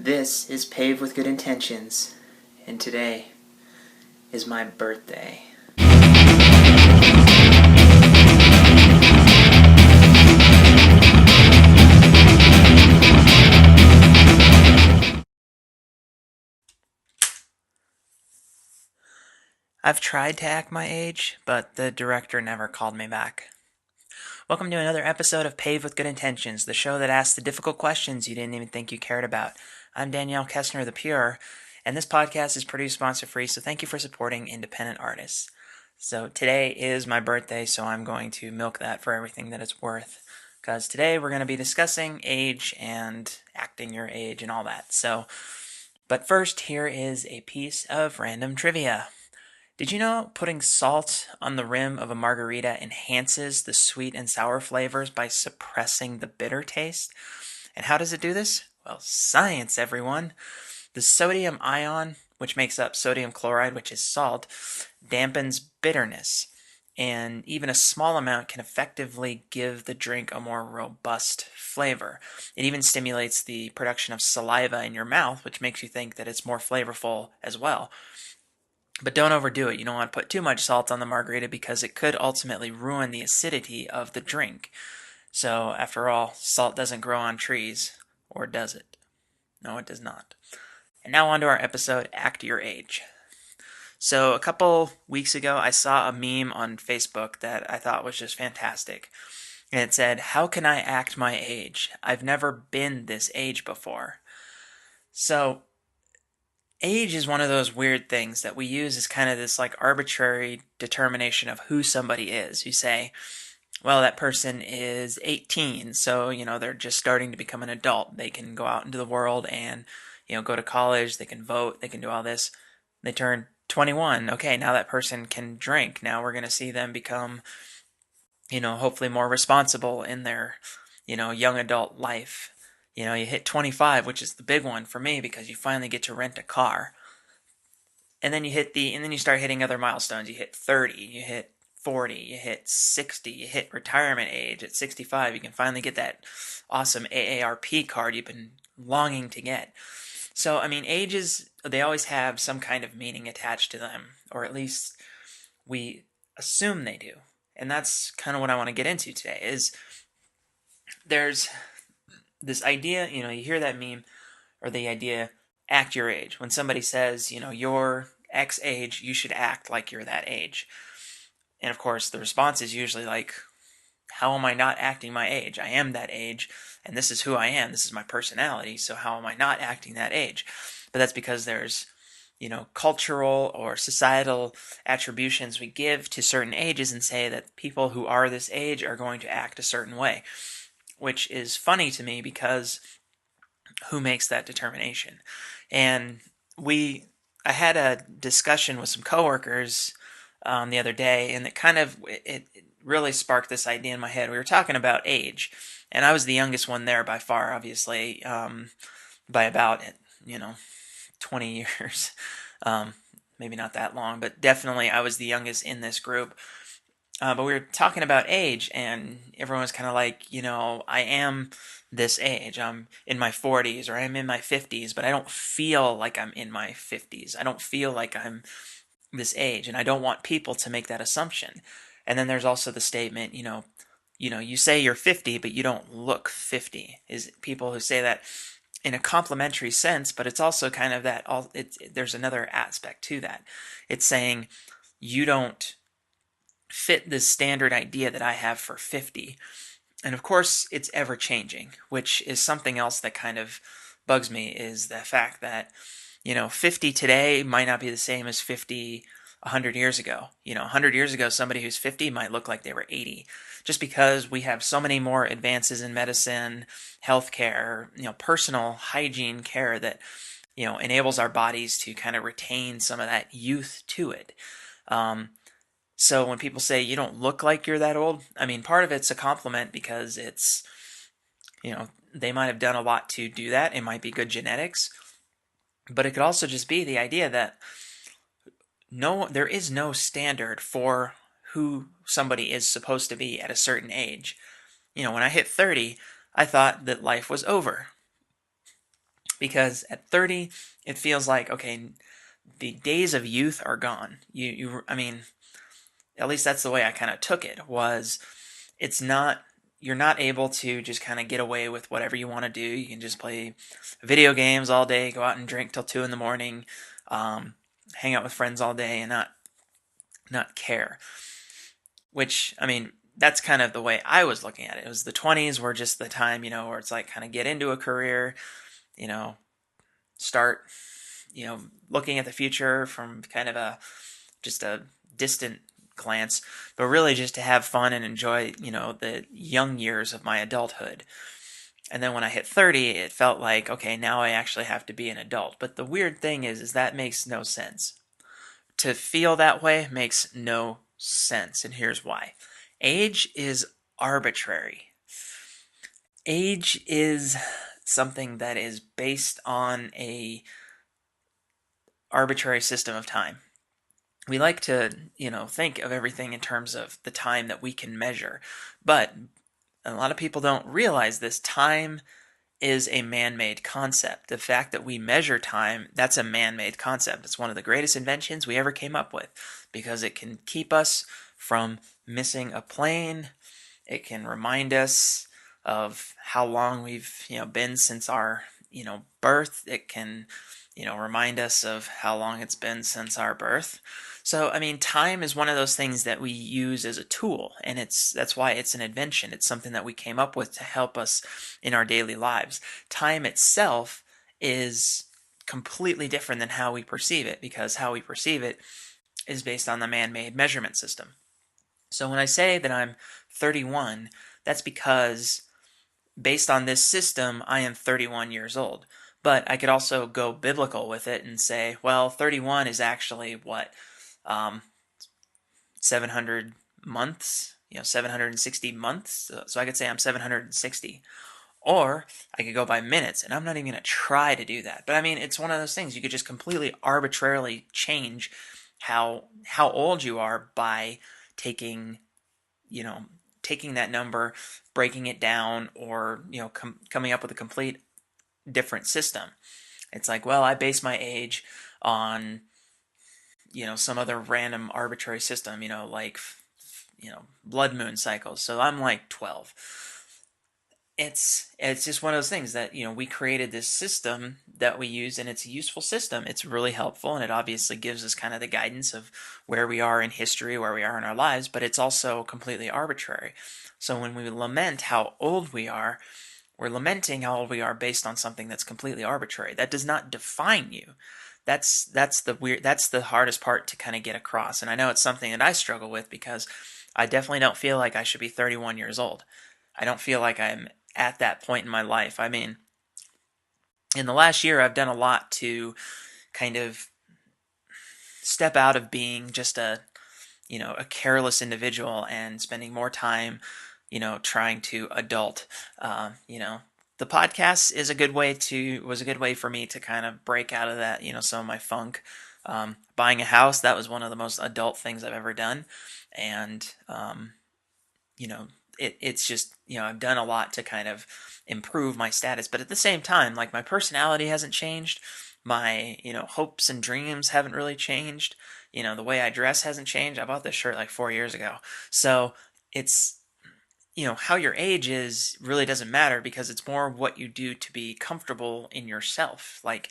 This is Paved with Good Intentions, and today is my birthday. I've tried to act my age, but the director never called me back. Welcome to another episode of Paved with Good Intentions, the show that asks the difficult questions you didn't even think you cared about. I'm Danielle Kessner, the Pure, and this podcast is produced sponsor-free, so thank you for supporting independent artists. So today is my birthday, so I'm going to milk that for everything that it's worth, because today we're going to be discussing age and acting your age and all that. But first, here is a piece of random trivia. Did you know putting salt on the rim of a margarita enhances the sweet and sour flavors by suppressing the bitter taste? And how does it do this? Well, science, everyone. The sodium ion, which makes up sodium chloride, which is salt, dampens bitterness. And even a small amount can effectively give the drink a more robust flavor. It even stimulates the production of saliva in your mouth, which makes you think that it's more flavorful as well. But don't overdo it. You don't want to put too much salt on the margarita because it could ultimately ruin the acidity of the drink. So, after all, salt doesn't grow on trees. Or does it? No, it does not. And now on to our episode, Act Your Age. So, a couple weeks ago, I saw a meme on Facebook that I thought was just fantastic. And it said, "How can I act my age? I've never been this age before." So, age is one of those weird things that we use as kind of this like arbitrary determination of who somebody is. You say, well, that person is 18, so, they're just starting to become an adult. They can go out into the world and, go to college, they can vote, they can do all this. They turn 21. Okay, now that person can drink. Now we're going to see them become, hopefully more responsible in their, young adult life. You hit 25, which is the big one for me because you finally get to rent a car. And then you start hitting other milestones. You hit 30, you hit 40, you hit 60, you hit retirement age. At 65, you can finally get that awesome AARP card you've been longing to get. So, ages, they always have some kind of meaning attached to them, or at least we assume they do. And that's kind of what I want to get into today, is there's this idea, you hear that meme, or the idea, act your age. When somebody says, you're X age, you should act like you're that age. And of course, the response is usually like, how am I not acting my age? I am that age, and this is who I am. This is my personality, so how am I not acting that age? But that's because there's, cultural or societal attributions we give to certain ages and say that people who are this age are going to act a certain way, which is funny to me because who makes that determination? And I had a discussion with some coworkers the other day, and it really sparked this idea in my head. We were talking about age, and I was the youngest one there by far, obviously, by about 20 years. Maybe not that long, but definitely I was the youngest in this group. But we were talking about age, and everyone was kind of like, I am this age. I'm in my 40s, or I'm in my 50s, but I don't feel like I'm in my 50s. I don't feel like I'm this age, and I don't want people to make that assumption. And then there's also the statement, you say you're 50, but you don't look 50. Is people who say that in a complimentary sense, but it's also kind of that. There's another aspect to that. It's saying you don't fit this standard idea that I have for 50. And of course, it's ever changing, which is something else that kind of bugs me, is the fact that, 50 today might not be the same as 50 100 years ago. 100 years ago, somebody who's 50 might look like they were 80. Just because we have so many more advances in medicine, healthcare, personal hygiene care that, enables our bodies to kind of retain some of that youth to it. So when people say you don't look like you're that old, part of it's a compliment because it's, they might have done a lot to do that. It might be good genetics. But it could also just be the idea that there is no standard for who somebody is supposed to be at a certain age. When I hit 30, I thought that life was over. Because at 30, it feels like, okay, the days of youth are gone. I mean, at least that's the way I kind of took it, was it's not, you're not able to just kind of get away with whatever you want to do. You can just play video games all day, go out and drink till 2 in the morning, hang out with friends all day and not care. Which, I mean, that's kind of the way I was looking at it. It was the 20s were just the time, where it's like kind of get into a career, you know, start, looking at the future from kind of just a distant glance, but really just to have fun and enjoy, the young years of my adulthood. And then when I hit 30, it felt like, okay, now I actually have to be an adult. But the weird thing is that makes no sense. To feel that way makes no sense, and here's why. Age is arbitrary. Age is something that is based on a arbitrary system of time. We like to, think of everything in terms of the time that we can measure, but a lot of people don't realize this. Time is a man-made concept. The fact that we measure time, that's a man-made concept. It's one of the greatest inventions we ever came up with because it can keep us from missing a plane. It can remind us of how long we've, been since our, birth. It can, remind us of how long it's been since our birth. So, I mean, time is one of those things that we use as a tool, and that's why it's an invention. It's something that we came up with to help us in our daily lives. Time itself is completely different than how we perceive it, because how we perceive it is based on the man-made measurement system. So when I say that I'm 31, that's because based on this system, I am 31 years old. But I could also go biblical with it and say, well, 31 is actually what? 700 months, 760 months. So I could say I'm 760. Or I could go by minutes, and I'm not even going to try to do that. But I mean, it's one of those things. You could just completely arbitrarily change how old you are by taking, taking that number, breaking it down, or, coming up with a complete different system. It's like, well, I base my age on, some other random arbitrary system, like, blood moon cycles. So I'm like 12. It's just one of those things that, we created this system that we use, and it's a useful system. It's really helpful, and it obviously gives us kind of the guidance of where we are in history, where we are in our lives, but it's also completely arbitrary. So when we lament how old we are, we're lamenting how old we are based on something that's completely arbitrary. That does not define you. That's the hardest part to kind of get across. And I know it's something that I struggle with because I definitely don't feel like I should be 31 years old. I don't feel like I'm at that point in my life. I mean, in the last year, I've done a lot to kind of step out of being just a careless individual and spending more time, trying to adult. The podcast was a good way for me to kind of break out of that, some of my funk. Buying a house, that was one of the most adult things I've ever done. And, it's just, I've done a lot to kind of improve my status. But at the same time, like, my personality hasn't changed. My, hopes and dreams haven't really changed. The way I dress hasn't changed. I bought this shirt like 4 years ago. So it's, how your age is really doesn't matter, because it's more what you do to be comfortable in yourself. Like,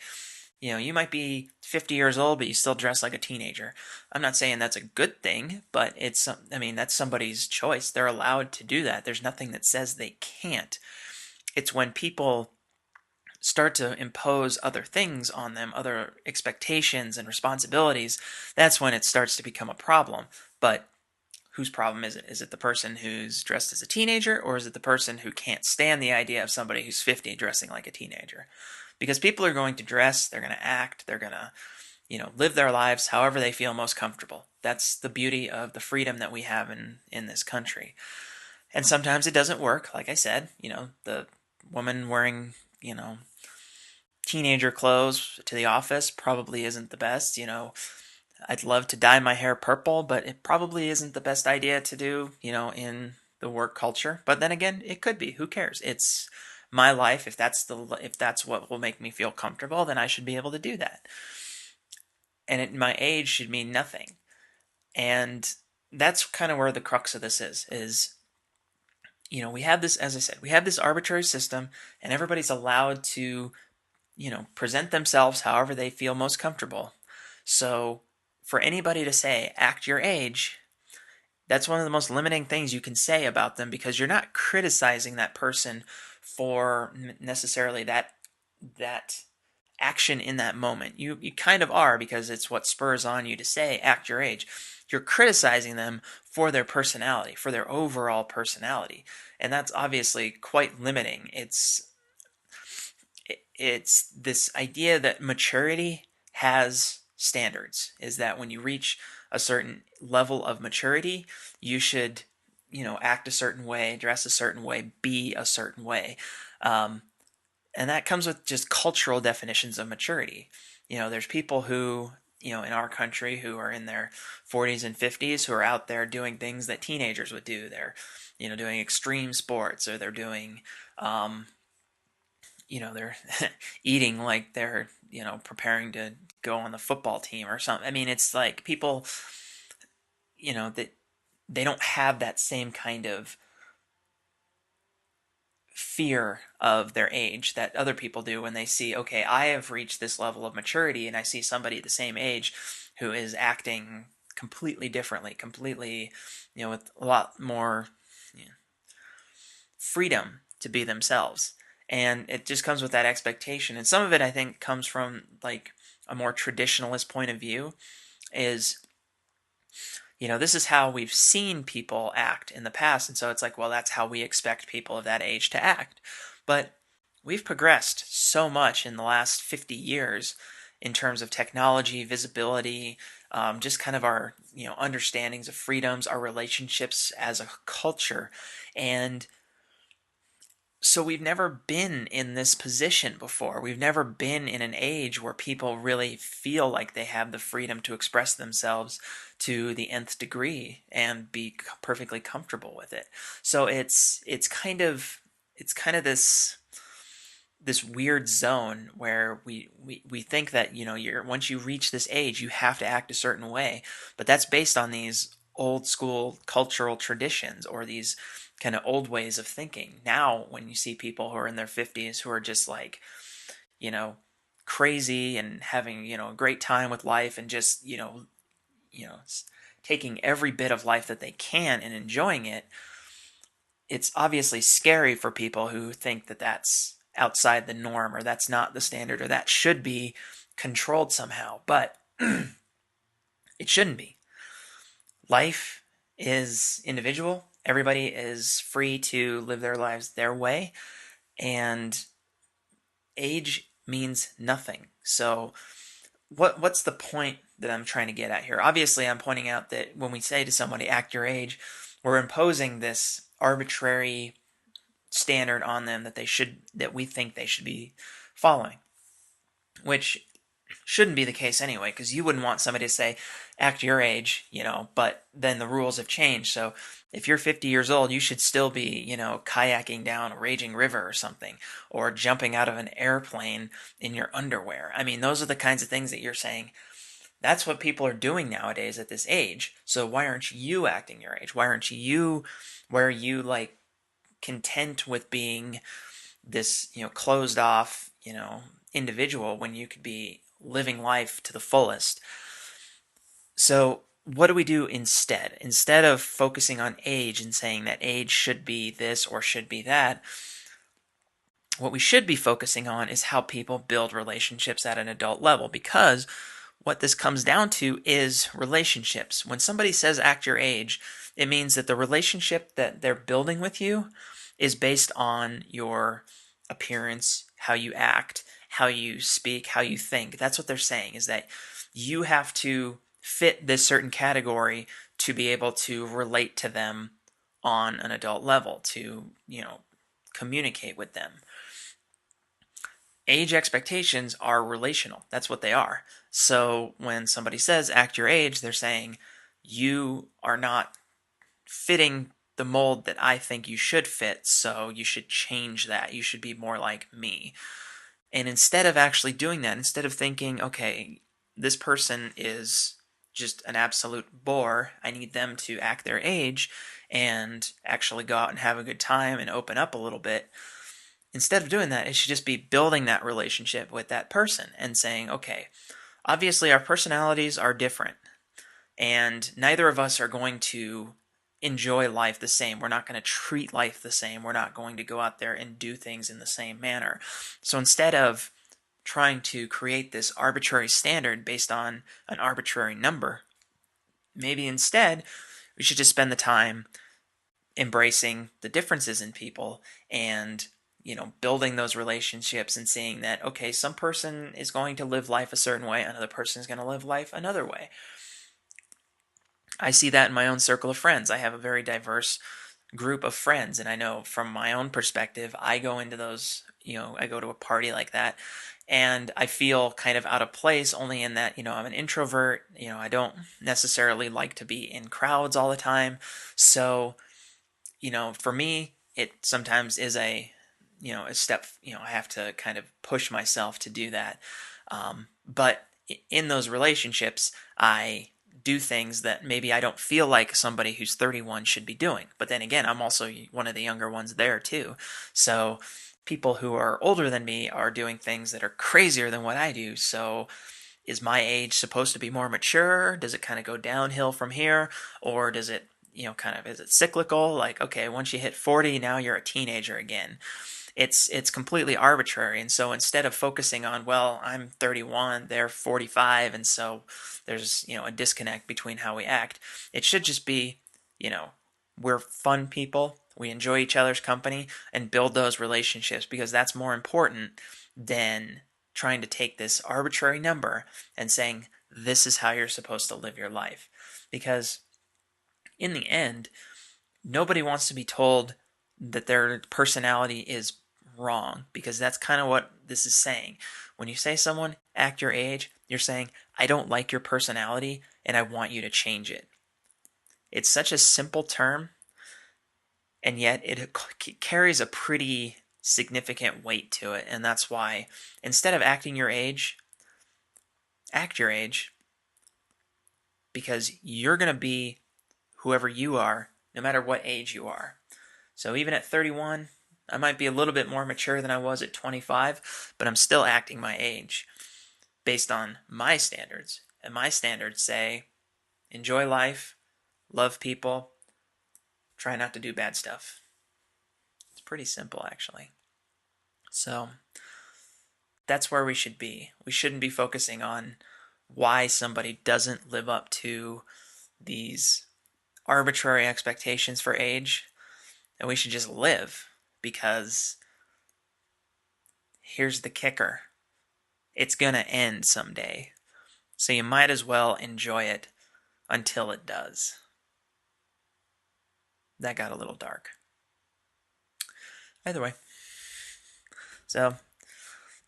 you might be 50 years old, but you still dress like a teenager. I'm not saying that's a good thing, but that's somebody's choice. They're allowed to do that. There's nothing that says they can't. It's when people start to impose other things on them, other expectations and responsibilities, that's when it starts to become a problem. But whose problem is it? Is it the person who's dressed as a teenager, or is it the person who can't stand the idea of somebody who's 50 dressing like a teenager? Because people are going to dress, they're going to act, they're going to, live their lives however they feel most comfortable. That's the beauty of the freedom that we have in this country. And sometimes it doesn't work. Like I said, the woman wearing, teenager clothes to the office probably isn't the best. I'd love to dye my hair purple, but it probably isn't the best idea to do, in the work culture. But then again, it could be. Who cares? It's my life, if that's what will make me feel comfortable, then I should be able to do that. And my age should mean nothing. And that's kind of where the crux of this is we have this, as I said, we have this arbitrary system, and everybody's allowed to, present themselves however they feel most comfortable. So for anybody to say, act your age, that's one of the most limiting things you can say about them, because you're not criticizing that person for necessarily that action in that moment. You kind of are, because it's what spurs on you to say, act your age. You're criticizing them for their personality, for their overall personality. And that's obviously quite limiting. It's this idea that maturity has standards, is that when you reach a certain level of maturity, you should, act a certain way, dress a certain way, be a certain way. And that comes with just cultural definitions of maturity. There's people who, in our country, who are in their 40s and 50s, who are out there doing things that teenagers would do. They're, doing extreme sports, or they're doing, they're eating like they're, preparing to go on the football team or something. I mean, it's like people, that they don't have that same kind of fear of their age that other people do when they see, okay, I have reached this level of maturity, and I see somebody at the same age who is acting completely differently, completely, with a lot more freedom to be themselves. And it just comes with that expectation. And some of it, I think, comes from like a more traditionalist point of view, is this is how we've seen people act in the past. And so it's like, well, that's how we expect people of that age to act. But we've progressed so much in the last 50 years in terms of technology, visibility, just kind of our, understandings of freedoms, our relationships as a culture. And so we've never been in this position before. We've never been in an age where people really feel like they have the freedom to express themselves to the nth degree and be perfectly comfortable with it. So it's kind of this weird zone where we think that you're, once you reach this age, you have to act a certain way, but that's based on these old school cultural traditions, or these kind of old ways of thinking. Now when you see people who are in their 50s who are just like, crazy and having, a great time with life, and just, taking every bit of life that they can and enjoying it, it's obviously scary for people who think that that's outside the norm, or that's not the standard, or that should be controlled somehow. But it shouldn't be. Life is individual. Everybody is free to live their lives their way, and age means nothing. So what's the point that I'm trying to get at here? Obviously, I'm pointing out that when we say to somebody, act your age, we're imposing this arbitrary standard on them that we think they should be following, which shouldn't be the case anyway, because you wouldn't want somebody to say, act your age, but then the rules have changed. So if you're 50 years old, you should still be, kayaking down a raging river or something, or jumping out of an airplane in your underwear. I mean, those are the kinds of things that you're saying, that's what people are doing nowadays at this age. So why aren't you acting your age? Why are you like content with being this, closed off, individual, when you could be living life to the fullest? So what do we do instead? Instead of focusing on age and saying that age should be this or should be that, what we should be focusing on is how people build relationships at an adult level, because what this comes down to is relationships. When somebody says act your age, it means that the relationship that they're building with you is based on your appearance, how you act, how you speak, how you think. That's what they're saying, is that you have to fit this certain category to be able to relate to them on an adult level, to, communicate with them. Age expectations are relational. That's what they are. So when somebody says act your age, they're saying you are not fitting the mold that I think you should fit, so you should change that. You should be more like me. And instead of actually doing that, instead of thinking, okay, this person is just an absolute bore, I need them to act their age and actually go out and have a good time and open up a little bit. Instead of doing that, it should just be building that relationship with that person and saying, okay, obviously our personalities are different, and neither of us are going to enjoy life the same. We're not going to treat life the same. We're not going to go out there and do things in the same manner. So instead of trying to create this arbitrary standard based on an arbitrary number, maybe instead we should just spend the time embracing the differences in people and building those relationships and seeing that, okay, some person is going to live life a certain way, another person is going to live life another way. I see that in my own circle of friends. I have a very diverse group of friends, and I know from my own perspective, I go into those, I go to a party like that, and I feel kind of out of place only in that, I'm an introvert, I don't necessarily like to be in crowds all the time. So, for me, it sometimes is a step, I have to kind of push myself to do that. But in those relationships, I do things that maybe I don't feel like somebody who's 31 should be doing. But then again, I'm also one of the younger ones there too. So people who are older than me are doing things that are crazier than what I do. So is my age supposed to be more mature? Does it kind of go downhill from here? Or does it, is it cyclical? Like, okay, once you hit 40, now you're a teenager again. It's completely arbitrary. And so instead of focusing on, well, I'm 31, they're 45, and so there's, a disconnect between how we act, it should just be, we're fun people, we enjoy each other's company, and build those relationships, because that's more important than trying to take this arbitrary number and saying, this is how you're supposed to live your life. Because in the end, nobody wants to be told that their personality is wrong, because that's kind of what this is saying. When you say someone, act your age, you're saying, I don't like your personality and I want you to change it. It's such a simple term, and yet it carries a pretty significant weight to it. And that's why instead of acting your age, act your age, because you're going to be whoever you are, no matter what age you are. So even at 31, I might be a little bit more mature than I was at 25, but I'm still acting my age based on my standards. And my standards say, enjoy life, love people, try not to do bad stuff. It's pretty simple, actually. So that's where we should be. We shouldn't be focusing on why somebody doesn't live up to these arbitrary expectations for age. And we should just live, because here's the kicker. It's going to end someday. So you might as well enjoy it until it does. That got a little dark. Either way. So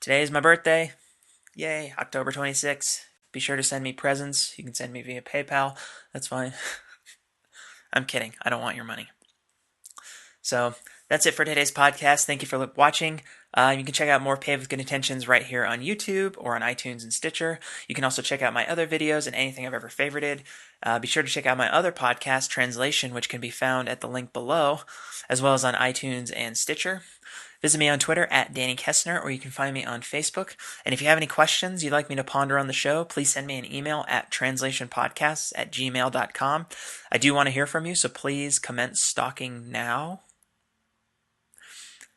today is my birthday. Yay, October 26th. Be sure to send me presents. You can send me via PayPal. That's fine. I'm kidding. I don't want your money. So that's it for today's podcast. Thank you for watching. You can check out more Paved with Good Intentions right here on YouTube or on iTunes and Stitcher. You can also check out my other videos and anything I've ever favorited. Be sure to check out my other podcast, Translation, which can be found at the link below, as well as on iTunes and Stitcher. Visit me on Twitter at Danny Kessner, or you can find me on Facebook. And if you have any questions you'd like me to ponder on the show, please send me an email at translationpodcasts@gmail.com. I do want to hear from you, so please commence stalking now.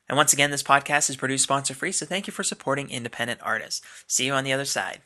And once again, this podcast is produced sponsor-free, so thank you for supporting independent artists. See you on the other side.